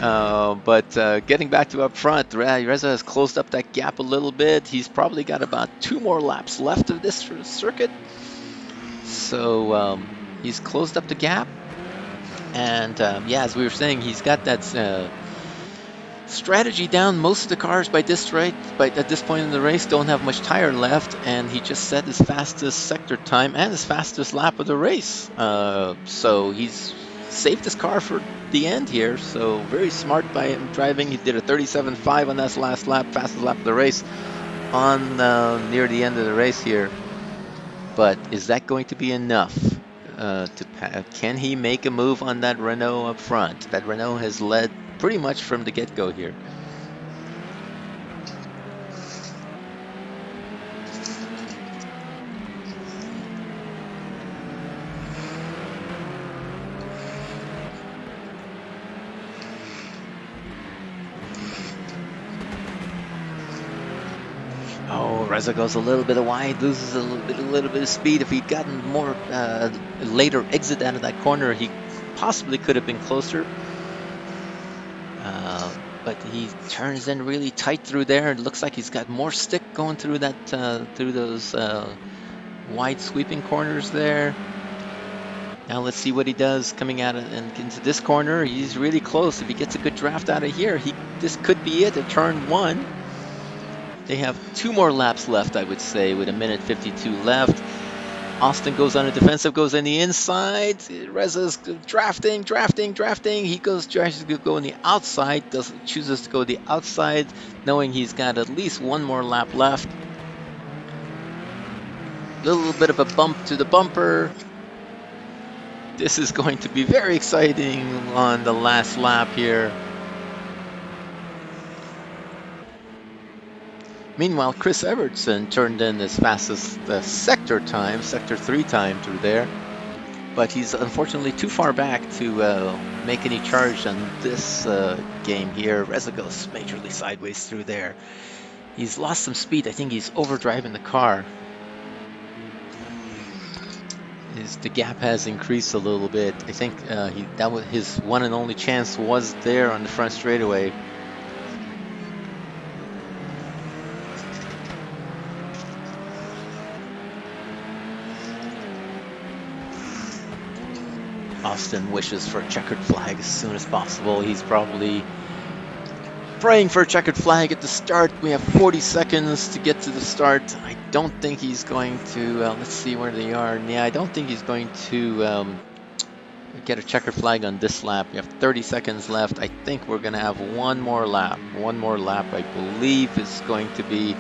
S1: But getting back to up front, Reza has closed up that gap a little bit. He's probably got about 2 more laps left of this circuit. So he's closed up the gap. And yeah, as we were saying, he's got that strategy down. Most of the cars at this point in the race don't have much tire left, and he just set his fastest sector time and his fastest lap of the race. So he's saved his car for the end here. So very smart by him driving. He did a 37.5 on that last lap, fastest lap of the race on near the end of the race here. But is that going to be enough? Can he make a move on that Renault up front? That Renault has led pretty much from the get-go here. Oh, Reza goes a little bit wide, loses a little bit of speed. If he'd gotten more later exit out of that corner, he possibly could have been closer. But he turns in really tight through there. It looks like he's got more stick going through that through those wide sweeping corners there. Now let's see what he does coming out and into this corner. He's really close. If he gets a good draft out of here, this could be it at turn 1. They have 2 more laps left, I would say, with 1:52 left. Austin goes on the defensive, goes on the inside. Reza's drafting. He tries to go on the outside, chooses to go the outside, knowing he's got at least 1 more lap left. Little bit of a bump to the bumper. This is going to be very exciting on the last lap here. Meanwhile, Chris Evertson turned in his fastest sector 3 time through there. But he's unfortunately too far back to make any charge on this game here. Reza goes majorly sideways through there. He's lost some speed. I think he's overdriving the car. The gap has increased a little bit. I think that was his one and only chance was there on the front straightaway. Austin wishes for a checkered flag as soon as possible. He's probably praying for a checkered flag at the start. We have 40 seconds to get to the start. I don't think he's going to, let's see where they are. Yeah, I don't think he's going to get a checker flag on this lap. We have 30 seconds left. I think we're going to have one more lap. One more lap, I believe, is going to be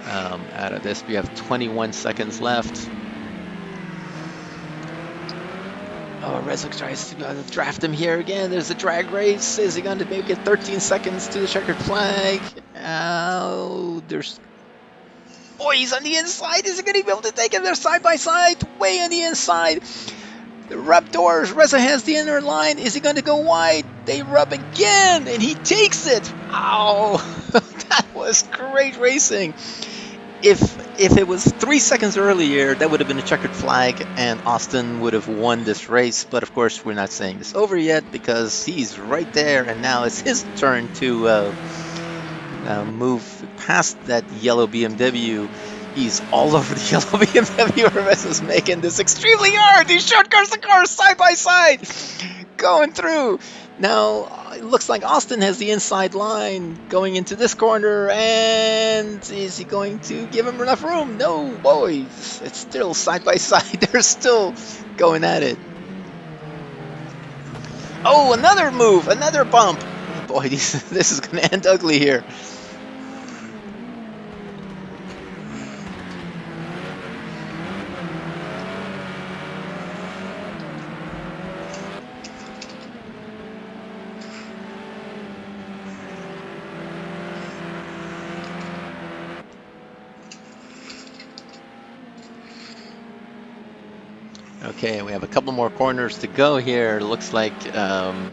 S1: out of this. We have 21 seconds left. Oh, Reza tries to draft him here again. There's a drag race. Is he going to maybe get 13 seconds to the checkered flag? Oh, there's... Oh, he's on the inside. Is he going to be able to take him? They're side by side, way on the inside. The rub doors. Reza has the inner line. Is he going to go wide? They rub again, and he takes it. Ow! That was great racing. If it was 3 seconds earlier, that would have been a checkered flag, and Austin would have won this race. But of course, we're not saying this over yet because he's right there, and now it's his turn to move past that yellow BMW. He's all over the yellow BMW. Reza's making this extremely hard. He shortcuts the cars side by side, going through. Now, it looks like Austin has the inside line going into this corner, and is he going to give him enough room? No, boys. It's still side by side. They're still going at it. Oh, another move, another bump. Boy, this is going to end ugly here. Okay, we have a couple more corners to go here. It looks like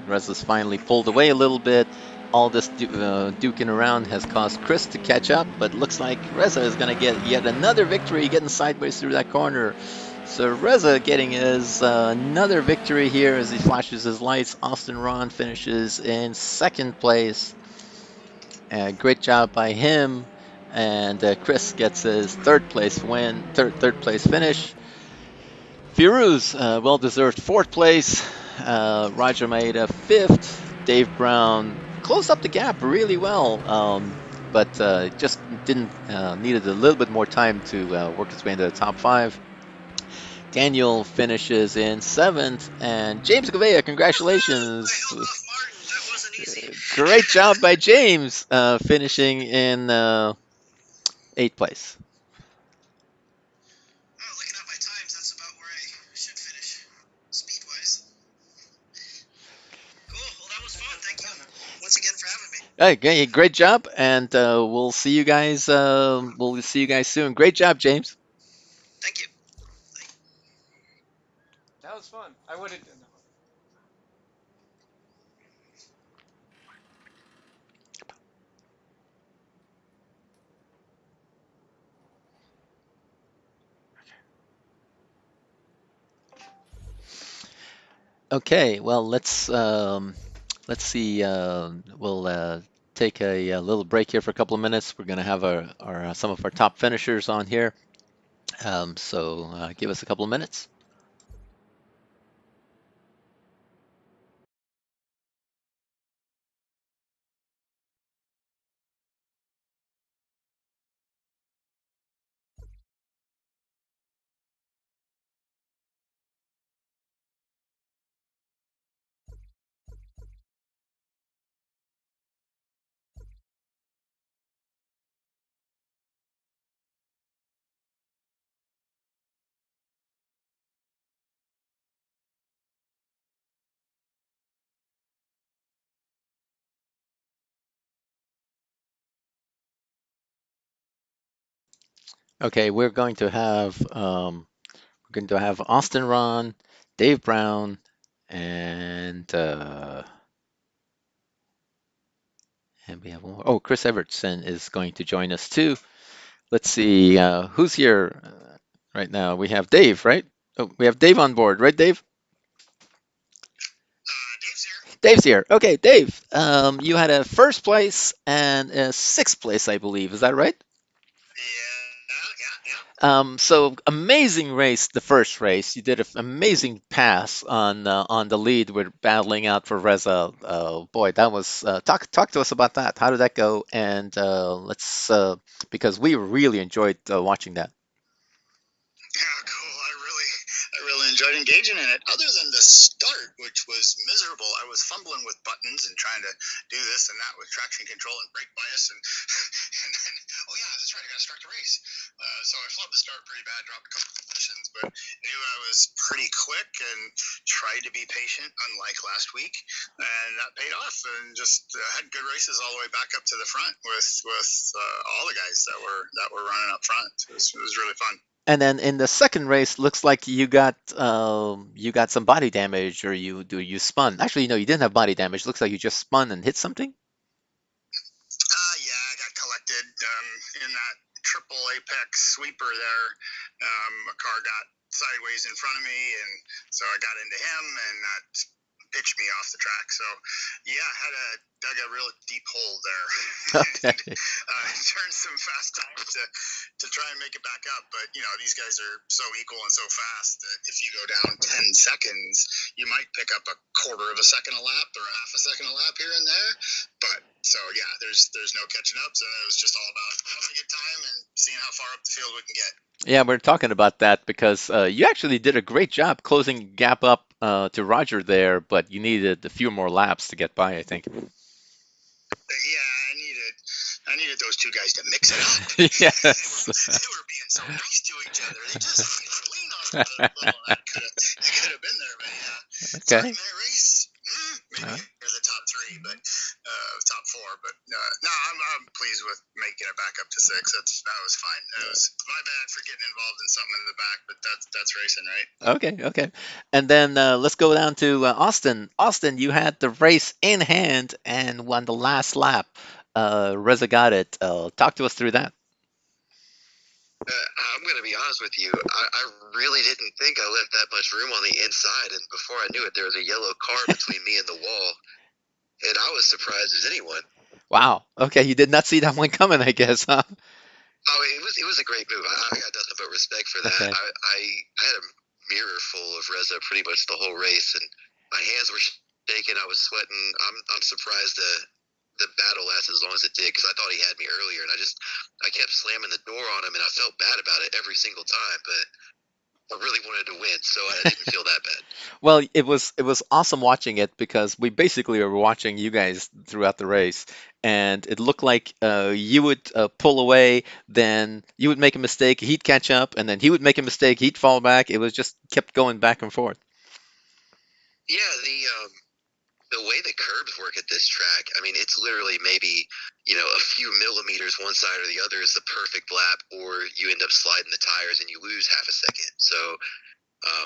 S1: Reza's finally pulled away a little bit. All this duking around has caused Chris to catch up, but looks like Reza is going to get yet another victory, getting sideways through that corner. So Reza getting his another victory here as he flashes his lights. Austin Ron finishes in second place. Great job by him. And Chris gets his third place win, third place finish. Firuz, well-deserved fourth place. Roger Maeda, fifth. Dave Brown closed up the gap really well, but just didn't needed a little bit more time to work his way into the top five. Daniel finishes in seventh, and James Gouveia, congratulations!
S2: I held off Martin. That wasn't easy.
S1: Great job by James, finishing in eighth place.
S2: Oh, looking at my times, that's about where I should finish, speed-wise. Cool. Well, that was fun. Thank you once again for having me.
S1: Okay, great job, and we'll see you guys. We'll see you guys soon. Great job, James.
S2: Thank you.
S3: That was fun. I would have. No.
S1: Okay, well let's see. We'll take a little break here for a couple of minutes. We're gonna have our some of our top finishers on here. So give us a couple of minutes. Okay, we're going to have Austin Ron, Dave Brown, and we have one more. Oh, Chris Evertson is going to join us too. Let's see who's here right now. We have Dave, right? Oh, we have Dave on board, right, Dave?
S2: Dave's here.
S1: Dave's here. Okay, Dave, you had a first place and a sixth place, I believe. Is that right?
S2: Yeah.
S1: So amazing race, the first race. You did an amazing pass on the lead. We're battling out for Reza. Boy, that was talk to us about that. How did that go? And let's because we really enjoyed watching that.
S2: Yeah, cool. I really enjoyed engaging in it. Other than the start, which was miserable, I was fumbling with buttons and trying to do this and that with traction control and brake bias, and and then, oh yeah, that's right, I got to start the race. So I flubbed the start pretty bad, dropped a couple of positions, but knew I was pretty quick and tried to be patient, unlike last week, and that paid off. And just had good races all the way back up to the front with all the guys that were running up front. It was really fun.
S1: And then in the second race, looks like you got some body damage, or you spun. Actually, no, you didn't have body damage. Looks like you just spun and hit something.
S2: Yeah, I got collected in that triple apex sweeper there. A car got sideways in front of me, and so I got into him, and that pitched me off the track. So, yeah, I had dug a real deep hole there,
S1: Okay.
S2: and turned some fast time to try and make it back up. But these guys are so equal and so fast that if you go down 10 seconds, you might pick up a quarter of a second a lap or a half a second a lap here and there. But so yeah, there's no catching up. So it was just all about having a good time and seeing how far up the field we can get.
S1: Yeah, we're talking about that because you actually did a great job closing gap up to Roger there, but you needed a few more laps to get by, I think.
S2: Yeah, I needed those two guys to mix it up.
S1: Yes.
S2: They were being so nice to each other. They just lean on it a little. That could have been there, but yeah.
S1: Okay.
S2: 30-minute race. Maybe
S1: Uh,
S2: they're the top three, but top four. But no, I'm pleased with making it back up to six. That was fine. It was my bad for getting involved in something in the back, but that's racing, right?
S1: Okay, okay. And then let's go down to Austin. Austin, you had the race in hand and won the last lap. Reza got it. Talk to us through that.
S4: I'm going to be honest with you. I really didn't think I left that much room on the inside, and before I knew it, there was a yellow car between me and the wall, and I was surprised as anyone.
S1: Wow. Okay, you did not see that one coming, I guess, huh?
S4: Oh, it was a great move. I got nothing but respect for that.
S1: Okay.
S4: I had a mirror full of Reza pretty much the whole race, and my hands were shaking. I was sweating. I'm surprised the battle lasted as long as it did because I thought he had me earlier, and I kept slamming the door on him, and I felt bad about it every single time, but I really wanted to win, so I didn't feel that bad.
S1: Well, it was awesome watching it because we basically were watching you guys throughout the race, and it looked like you would pull away, then you would make a mistake, he'd catch up, and then he would make a mistake, he'd fall back. It was just kept going back and forth.
S4: Yeah, the way the curbs work at this track, I mean, it's literally maybe, a few millimeters one side or the other is the perfect lap, or you end up sliding the tires and you lose half a second. So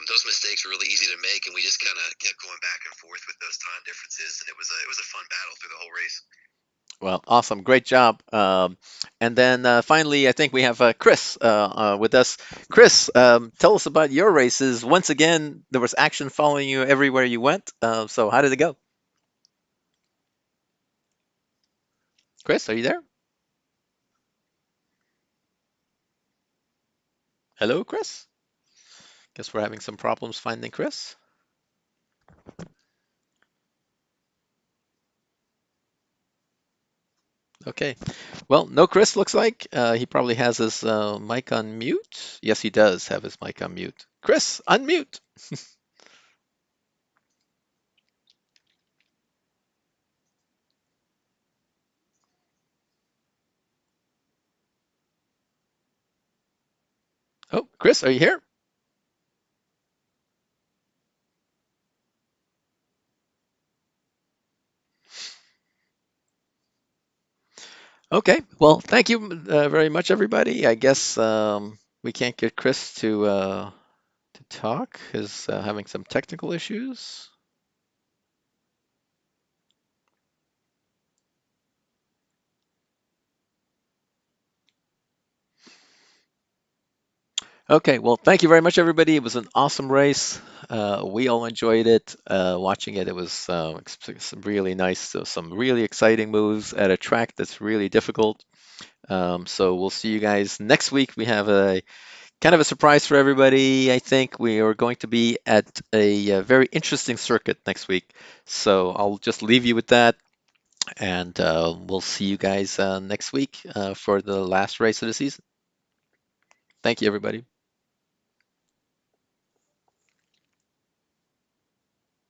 S4: those mistakes were really easy to make, and we just kind of kept going back and forth with those time differences, and it was a fun battle through the whole race.
S1: Well, awesome, great job. And then finally, I think we have Chris with us. Chris, tell us about your races. Once again, there was action following you everywhere you went. So how did it go? Chris, are you there? Hello, Chris? Guess we're having some problems finding Chris. Okay. Well, no Chris looks like. He probably has his mic on mute. Yes, he does have his mic on mute. Chris, unmute. Oh, Chris, are you here? Okay. Well, thank you very much, everybody. I guess we can't get Chris to talk. He's having some technical issues. Okay, well, thank you very much, everybody. It was an awesome race. We all enjoyed it. Watching it, it was some really nice, some really exciting moves at a track that's really difficult. So we'll see you guys next week. We have a kind of a surprise for everybody. I think we are going to be at a very interesting circuit next week. So I'll just leave you with that, and we'll see you guys next week for the last race of the season. Thank you, everybody.